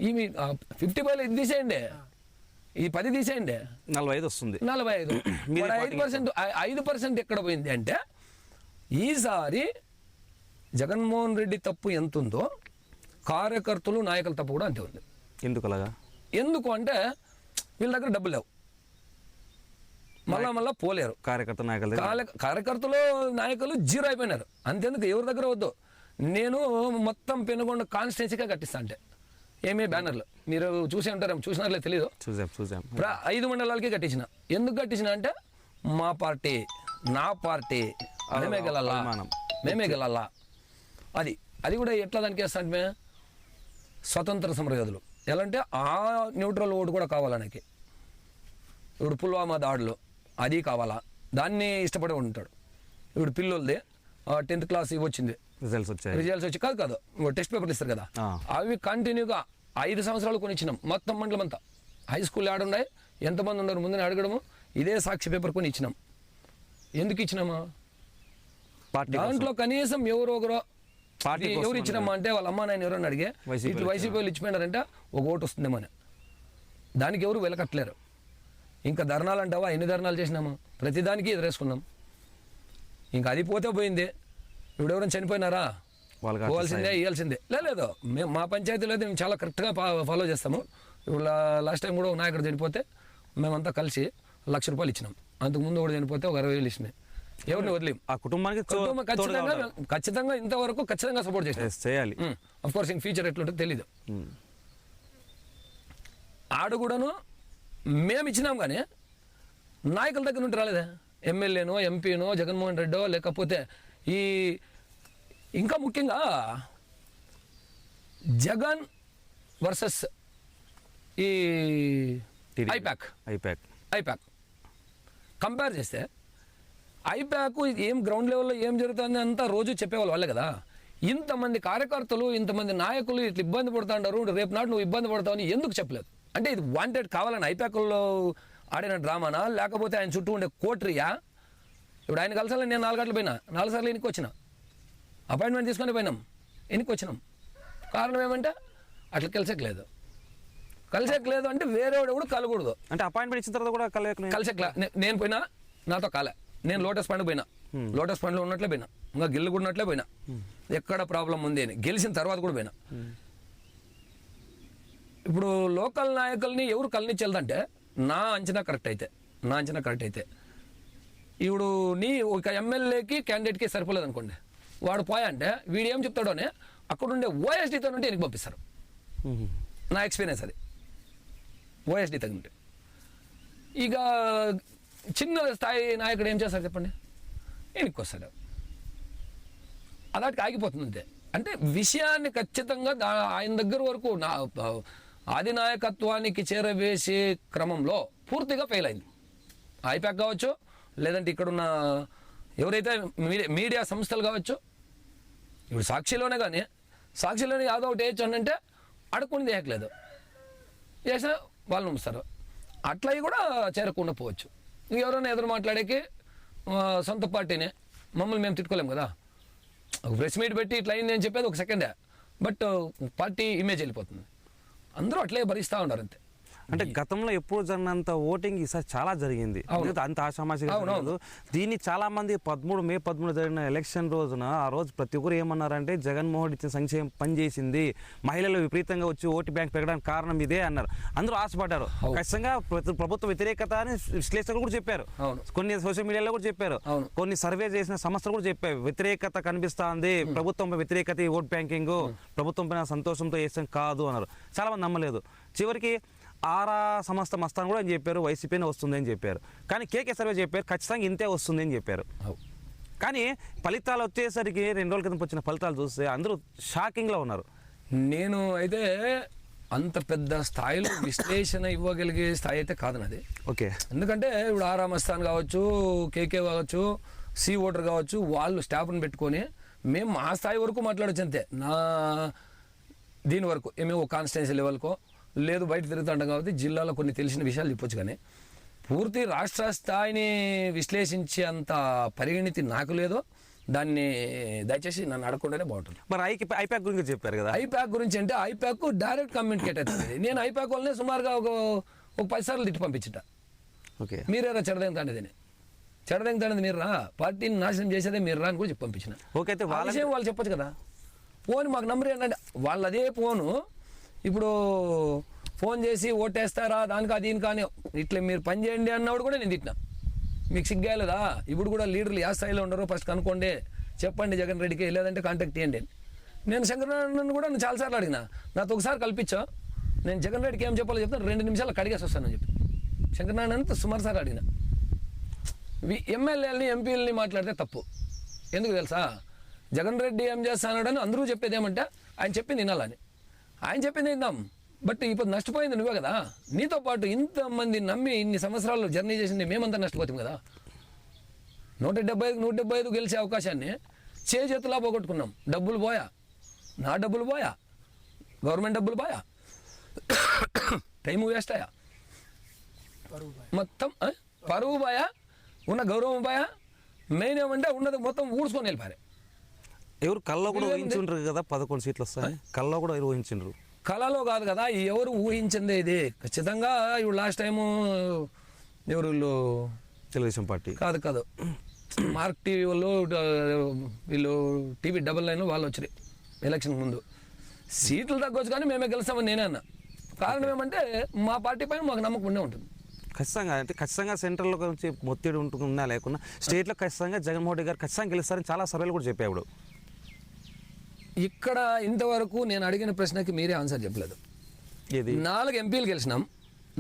ఈ 55 ఇది తీసేయండి, ఈ 10 తీసేయండి, 45 వస్తుంది. 45 5% ఎక్కడ పోయింది అంటే ఈసారి జగన్మోహన్ రెడ్డి తప్పు ఎంత ఉందో కార్యకర్తలు నాయకుల తప్పు కూడా అంతే ఉంది. ఎందుకు అలాగా? ఎందుకు అంటే వీళ్ళ దగ్గర డబ్బులు లేవు, మళ్ళా పోలేరు. కార్యకర్తలు నాయకులు జీరో అయిపోయినారు. అంతేందుకు ఎవరి దగ్గర వద్దు. నేను మొత్తం పెనుగొండ కాన్స్టిట్యున్సీగా కట్టిస్తా అంటే ఏమే బ్యానర్లు మీరు చూసే ఉంటారేమో, చూసినారులే తెలీదు. చూసాం 5 మండలాలకి కట్టించిన. ఎందుకు కట్టించిన అంటే మా పార్టీ, నా పార్టీ, మేమే గెలాలా. అది కూడా ఎట్లా దానికి వేస్తా అంటే స్వతంత్ర సమరయోధులు ఎలా అంటే ఆ న్యూట్రల్ ఓటు కూడా కావాలా నాకు. ఇప్పుడు పుల్వామా దాడులు అది కావాలా, దాన్ని ఇష్టపడే ఉంటాడు. ఇప్పుడు పిల్లలది 10th క్లాస్ వచ్చింది, రిజల్ట్స్ వచ్చి కాదు టెస్ట్ పేపర్లు ఇస్తారు కదా, అవి కంటిన్యూగా 5 సంవత్సరాలు కొని ఇచ్చినాం. మొత్తం మండలం అంతా హై స్కూల్ ఆడున్నాయి, ఎంతమంది ఉన్నారు ముందుని అడగడము, ఇదే సాక్షి పేపర్ కొని ఇచ్చినాం. ఎందుకు ఇచ్చినామా? దాంట్లో కనీసం ఎవరు ఇచ్చినామా అంటే వాళ్ళ అమ్మా నాయన ఎవరన్నా అడిగే ఇట్లు వైసీపీ వాళ్ళు ఇచ్చిపోయినారంటే ఒక ఓటు వస్తుందేమో అని. దానికి ఎవరు వెలకట్లేరు. ఇంకా ధర్నాలు అంటావా, ఎన్ని ధర్నాలు చేసినాము, ప్రతిదానికి ఎదురేసుకున్నాం. ఇంకా అది పోతే పోయింది. ఇప్పుడు ఎవరైనా చనిపోయినారా, పోవాల్సిందే ఇవ్వాల్సిందే. లేదు మేము మా పంచాయతీలో అయితే మేము చాలా కరెక్ట్గా ఫాలో చేస్తాము. ఇప్పుడు లాస్ట్ టైం కూడా ఒక నాయకుడు చనిపోతే మేమంతా కలిసి 1,00,000 రూపాయలు ఇచ్చినాం. అంతకుముందు కూడా చనిపోతే ఒక 60,000 ఇచ్చినాయి. ఎవరిని వదిలేం. ఆ కుటుంబానికి ఖచ్చితంగా ఇంతవరకు ఖచ్చితంగా సపోర్ట్ చేయాలి. అఫ్ కోర్స్ ఇంక ఫ్యూచర్ ఎట్లుంటుందో తెలీదు. ఆడు కూడాను మేము ఇచ్చినాం కానీ నాయకుల దగ్గర నుండి రాలేదా? ఎమ్మెల్యేనో ఎంపీనో జగన్మోహన్ రెడ్డో లేకపోతే ఈ ఇంకా ముఖ్యంగా జగన్ వర్సెస్ ఈ ఐపాక్ కంపేర్ చేస్తే ఐపాక్ ఏం గ్రౌండ్ లెవెల్లో ఏం జరుగుతుంది అంతా రోజు చెప్పేవాళ్ళు వాళ్ళే కదా. ఇంతమంది కార్యకర్తలు, ఇంతమంది నాయకులు ఇట్లా ఇబ్బంది పడుతుంటారు, రేపు నాడు నువ్వు ఇబ్బంది పడతావని ఎందుకు చెప్పలేదు? అంటే ఇది వాంటెడ్ కావాలని ఐపాక్లో ఆడిన డ్రామానా, లేకపోతే ఆయన చుట్టూ ఉండే కోట్రియా? ఇప్పుడు ఆయన కలిసాలని నేను 4 గంటలు పోయినా, 4 సార్లు ఎన్నికి వచ్చిన, అపాయింట్మెంట్ తీసుకొని పోయినాం, ఎన్నికి వచ్చినాం. కారణం ఏమంటే అట్లా కలిసట్లేదు. కలిసేకి లేదు అంటే వేరేవాడు కూడా కలగకూడదు. అంటే అపాయింట్మెంట్ ఇచ్చిన తర్వాత కూడా కలిసేకి నేను పోయినా నాతో కాలే, నేను లోటస్ పండు పోయినా, లోటస్ పండులో ఉన్నట్లే పోయినా, ఇంకా గిల్లు ఉన్నట్లే పోయినా, ఎక్కడ ప్రాబ్లం ఉంది అని గెలిచిన తర్వాత కూడా పోయినా. ఇప్పుడు లోకల్ నాయకుల్ని ఎవరు కలనిచ్చేదంటే నా అంచనా కరెక్ట్ అయితే ఇప్పుడు ఒక ఎమ్మెల్యేకి క్యాండిడేట్కి సరిపోలేదు అనుకోండి, వాడు పోయా అంటే వీడు ఏం చెప్తాడో అని అక్కడ ఉండే ఓఎస్డీతో ఉంటే ఎనికి పంపిస్తారు. నా ఎక్స్పీరియన్స్ అది. ఓఎస్డీ తగ్గుంటే ఇక చిన్న స్థాయి నాయకుడు ఏం చేస్తారు చెప్పండి, ఎనికి వస్తాడు, అలాంటికి ఆగిపోతుంది అంతే. అంటే విషయాన్ని ఖచ్చితంగా ఆయన దగ్గర వరకు ఆది నాయకత్వానికి చేరవేసే క్రమంలో పూర్తిగా ఫెయిల్ అయింది. ఐపాక్ కావచ్చు, లేదంటే ఇక్కడున్న ఎవరైతే మీడియా సంస్థలు కావచ్చు. ఇప్పుడు సాక్షిలోనే యాదో ఒకటి వేయచ్చు అంటే అడుక్కుని వేయట్లేదు, చేసినా వాళ్ళు నమ్ముస్తారు. అట్లా కూడా చేరకుండా పోవచ్చు. ఎవరైనా ఎదురు మాట్లాడేకి సొంత పార్టీనే, మమ్మల్ని మేము తిట్టుకోలేము కదా. ఒక ప్రెస్ మీట్ పెట్టి ఇట్లా అయింది అని చెప్పేది ఒక సెకండే, బట్ పార్టీ ఇమేజ్ వెళ్ళిపోతుంది. అందరూ అట్లే భరిస్తూ ఉన్నారు అంతే. అంటే గతంలో ఎప్పుడు జరిగినంత ఓటింగ్ ఈసారి చాలా జరిగింది, అంత ఆషామాషిగా కాదు. దీన్ని చాలా మంది మే 13 జరిగిన ఎలక్షన్ రోజున ఆ రోజు ప్రతి ఒక్కరు ఏమన్నారంటే జగన్మోహన్ ఇచ్చిన సంక్షేమం పనిచేసింది, మహిళలు విపరీతంగా వచ్చి ఓటు బ్యాంక్ పెరగడానికి కారణం ఇదే అన్నారు. అందరూ ఆశపడ్డారు. ఖచ్చితంగా ప్రభుత్వ వ్యతిరేకత అని విశ్లేషకులు కూడా చెప్పారు, కొన్ని సోషల్ మీడియాలో కూడా చెప్పారు, కొన్ని సర్వే చేసిన సంస్థలు కూడా చెప్పారు వ్యతిరేకత కనిపిస్తుంది, ప్రభుత్వం వ్యతిరేకత, ఓట్ బ్యాంకింగ్, ప్రభుత్వం పైన సంతోషంతో చేస్తాం కాదు అన్నారు. చాలా మంది నమ్మలేదు. చివరికి ఆరా సంస్థ మస్తాన్ కూడా అని చెప్పారు వైసీపీనే వస్తుంది అని చెప్పారు. కానీ కేకే సర్వే చెప్పారు ఖచ్చితంగా ఇంతే వస్తుంది అని చెప్పారు. కానీ ఫలితాలు వచ్చేసరికి 2 రోజుల క్రితం వచ్చిన ఫలితాలు చూస్తే అందరూ షాకింగ్లో ఉన్నారు. నేను అయితే అంత పెద్ద స్థాయిలో విశ్లేషణ ఇవ్వగలిగే స్థాయి అయితే కాదు నాది. ఓకే. ఎందుకంటే ఇప్పుడు ఆరా మస్తాన్ కావచ్చు, కేకే కావచ్చు, సి ఓటర్ కావచ్చు, వాళ్ళు స్టాఫ్ని పెట్టుకొని మేము మా స్థాయి వరకు మాట్లాడచ్చు అంతే. నా దీని వరకు ఏమేమో కాన్స్టిట్యున్సీ లెవెల్కో లేదు బయట తిరుగుతుంటాం కాబట్టి జిల్లాలో కొన్ని తెలిసిన విషయాలు చెప్పొచ్చు. కానీ పూర్తి రాష్ట్ర స్థాయిని విశ్లేషించే అంత పరిగణితి నాకు లేదు. దాన్ని దయచేసి నన్ను అడగకుండానే బాగుంటుంది. మరి ఐపాక్ గురించి చెప్పారు కదా, ఐపాక్ గురించి అంటే ఐపాక్ డైరెక్ట్ కమ్యూనికేట్ అవుతుంది. నేను ఐపాక్ వాళ్ళనే సుమారుగా ఒక 10 సార్లు తిట్టి పంపించుట. ఓకే, మీరేరా చెడదెంగతాండేది మీరు రా, పార్టీని నాశనం చేసేదే మీరు రా అని కూడా చెప్పి పంపించిన. ఓకే, అయితే వాళ్ళు చెప్పొచ్చు కదా. ఫోన్ మాకు నంబర్ ఏంటంటే వాళ్ళు అదే ఫోను ఇప్పుడు ఫోన్ చేసి ఓటేస్తారా దానికి దీని కానీ ఇట్లా మీరు పని చేయండి అన్నవాడు కూడా నేను తిట్టినా. మీకు సిగ్గాయలేదా? ఇప్పుడు కూడా లీడర్లు ఏ స్థాయిలో ఉండరో ఫస్ట్ కనుక్కోండి, చెప్పండి జగన్ రెడ్డికి, లేదంటే కాంటాక్ట్ చేయండి. నేను శంకరనారాయణ కూడా నేను చాలాసార్లు అడిగినా, నాతో ఒకసారి కల్పించా, నేను జగన్ రెడ్డికి ఏం చెప్పాలో చెప్తాను, 2 నిమిషాలు కడిగేసి వస్తానని చెప్పి శంకరనారాయణ సుమారు సార్లు అడిగిన. ఎమ్మెల్యేలని ఎంపీలని మాట్లాడితే తప్పు. ఎందుకు తెలుసా? జగన్ రెడ్డి ఏం చేస్తానని అందరూ చెప్పేది ఏమంటే ఆయన చెప్పింది వినాలని. ఆయన చెప్పింది విందాం, బట్ ఇప్పుడు నష్టపోయింది నువ్వే కదా. నీతో పాటు ఇంతమంది నమ్మి ఇన్ని సంవత్సరాలు జర్నీ చేసింది మేమంతా నష్టపోతాం కదా. 175 గెలిచే అవకాశాన్ని చేతులా పోగొట్టుకున్నాం. డబ్బులు పోయా, నా డబ్బులు పోయా, గవర్నమెంట్ డబ్బులు పోయా, టైం వేస్ట్ అయ్యా, మొత్తం పరువు పోయా, ఉన్న గౌరవం పోయా. మెయిన్ ఏమంటే ఉన్నది మొత్తం ఊడ్చుకొని వెళ్ళిపారే. ఎవరు కల్లో కూడా ఊహించుండ్రు కదా 11 సీట్లు వస్తాయి, కల్లో కూడా ఊహించిండ్రు. కళలో కాదు కదా, ఎవరు ఊహించిందే ఇది. ఖచ్చితంగా ఇప్పుడు లాస్ట్ టైము ఎవరు తెలుగుదేశం పార్టీ కాదు మార్క్ టీవీ వాళ్ళు వీళ్ళు టీవీ 99 వాళ్ళు వచ్చినాయి ఎలక్షన్ ముందు. సీట్లు తగ్గొచ్చు కానీ మేమే గెలుస్తామని నేనే అన్నా. కారణం ఏమంటే మా పార్టీ పైన మాకు నమ్మకం ఉండే ఉంటుంది. ఖచ్చితంగా సెంట్రల్లో నుంచి ఒత్తిడి ఉంటుందా లేకున్నా స్టేట్లో ఖచ్చితంగా జగన్మోహన్ రెడ్డి గారు ఖచ్చితంగా గెలుస్తారని చాలా సర్వేలు కూడా చెప్పాడు. ఇక్కడ ఇంతవరకు నేను అడిగిన ప్రశ్నకి మీరే ఆన్సర్ చెప్పలేదు. 4 ఎంపీలు గెలిచినాం.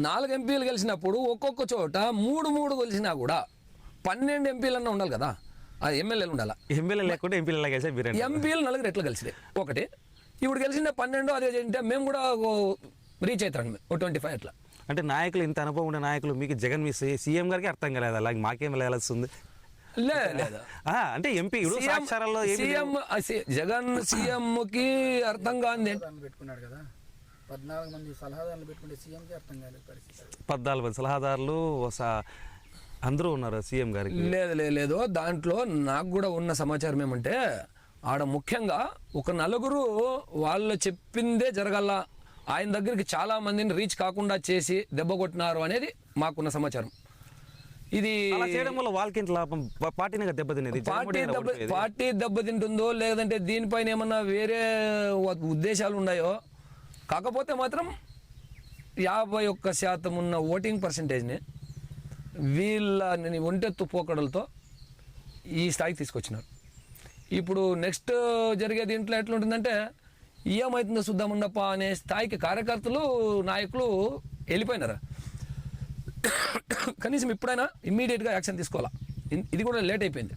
4 ఎంపీలు గెలిచినప్పుడు ఒక్కొక్క చోట 3 గెలిచినా కూడా 12 ఎంపీలన్నా ఉండాలి కదా, అది ఎమ్మెల్యేలు ఉండాలా. ఎమ్మెల్యే లేకుండా ఎంపీలు ఎంపీలు 4 ఎట్లా గెలిచినాయి? ఒకటి ఇప్పుడు గెలిచిన 12 అదే అంటే మేము కూడా రీచ్ అవుతాం 25 అట్లా. అంటే నాయకులు ఇంత అనుభవం ఉండే నాయకులు మీకు జగన్ మీ సీఎం గారికి అర్థం కాలేదు, అలాగే మాకేం వెళ్ళాల్సింది లేదు. అంటే ఎంపీ జగన్ సీఎంకి అర్థం కాని పెట్టుకున్నాడు కదా, 14 మంది సలహాదారులు పెట్టుకుంటే సీఎంకి అర్థం కాలేదు పరిస్థితి. 14 మంది సలహాదారులు అందరూ ఉన్నారు సీఎం గారికి. లేదు దాంట్లో నాకు కూడా ఉన్న సమాచారం ఏమంటే ఆడ ముఖ్యంగా ఒక 4 వాళ్ళు చెప్పిందే జరగాల, ఆయన దగ్గరికి చాలా మందిని రీచ్ కాకుండా చేసి దెబ్బ కొట్టినారు అనేది మాకున్న సమాచారం. ఇది అలా చేయడం వల్ల వాళ్ళకి ఇంత లాభం, పార్టీని దెబ్బతినేది. పార్టీ దెబ్బతింటుందో లేదంటే దీనిపైన ఏమన్నా వేరే ఉద్దేశాలు ఉన్నాయో, కాకపోతే మాత్రం 51% ఉన్న ఓటింగ్ పర్సంటేజ్ని వీళ్ళని ఒంటెత్తు పోకడలతో ఈ స్థాయికి తీసుకొచ్చినారు. ఇప్పుడు నెక్స్ట్ జరిగే దీంట్లో ఎట్లుంటుందంటే ఏమవుతుందో చూద్దాముండప్ప అనే స్థాయికి కార్యకర్తలు నాయకులు వెళ్ళిపోయినారు. కనీసం ఇప్పుడైనా ఇమ్మీడియట్గా యాక్షన్ తీసుకోవాలా. ఇది కూడా లేట్ అయిపోయింది.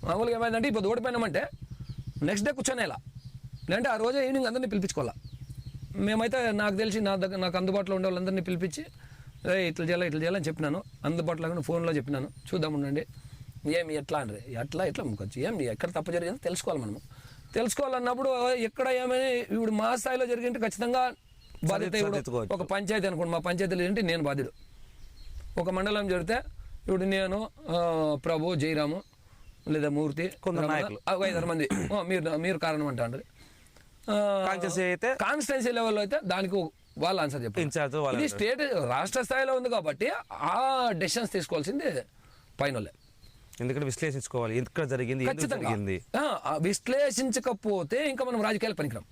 మామూలుగా ఏమైందంటే ఇప్పుడు ఓడిపోయినామంటే నెక్స్ట్ డే కూర్చొనేలా, లేదంటే ఆ రోజే ఈవినింగ్ అందరినీ పిలిపించుకోవాలా. మేమైతే నాకు తెలిసి నాకు అందుబాటులో ఉండే వాళ్ళందరినీ పిలిపించి ఇట్లా చేయాలని చెప్పినాను. అందుబాటులో ఫోన్లో చెప్పినాను, చూద్దాం ఉండండి ఏమి ఎట్లా అంటే ఎట్లా ముఖొచ్చు ఏమి ఎక్కడ తప్పు జరిగిందో తెలుసుకోవాలి. మనము తెలుసుకోవాలన్నప్పుడు ఎక్కడ ఏమైనా ఇప్పుడు మా స్థాయిలో జరిగింటే ఖచ్చితంగా బాధ్యత. ఇప్పుడు ఒక పంచాయతీ అనుకోండి, మా పంచాయతీలో ఏంటి నేను బాధ్యుడు. ఒక మండలం జరిగితే ఇప్పుడు నేను, ప్రభు, జయరాము లేదా మూర్తి, 5-6 మంది మీరు కారణం అంటారు. కాన్స్టిట్యున్సీ లెవెల్లో అయితే దానికి వాళ్ళు ఆన్సర్ చెప్పారు. ఇది స్టేట్ రాష్ట్ర స్థాయిలో ఉంది కాబట్టి ఆ డెసిషన్స్ తీసుకోవాల్సింది పైన. ఎందుకంటే విశ్లేషించుకోవాలి ఇక్కడ జరిగింది, ఖచ్చితంగా విశ్లేషించకపోతే ఇంకా మనం రాజకీయాలు పనికిరాం.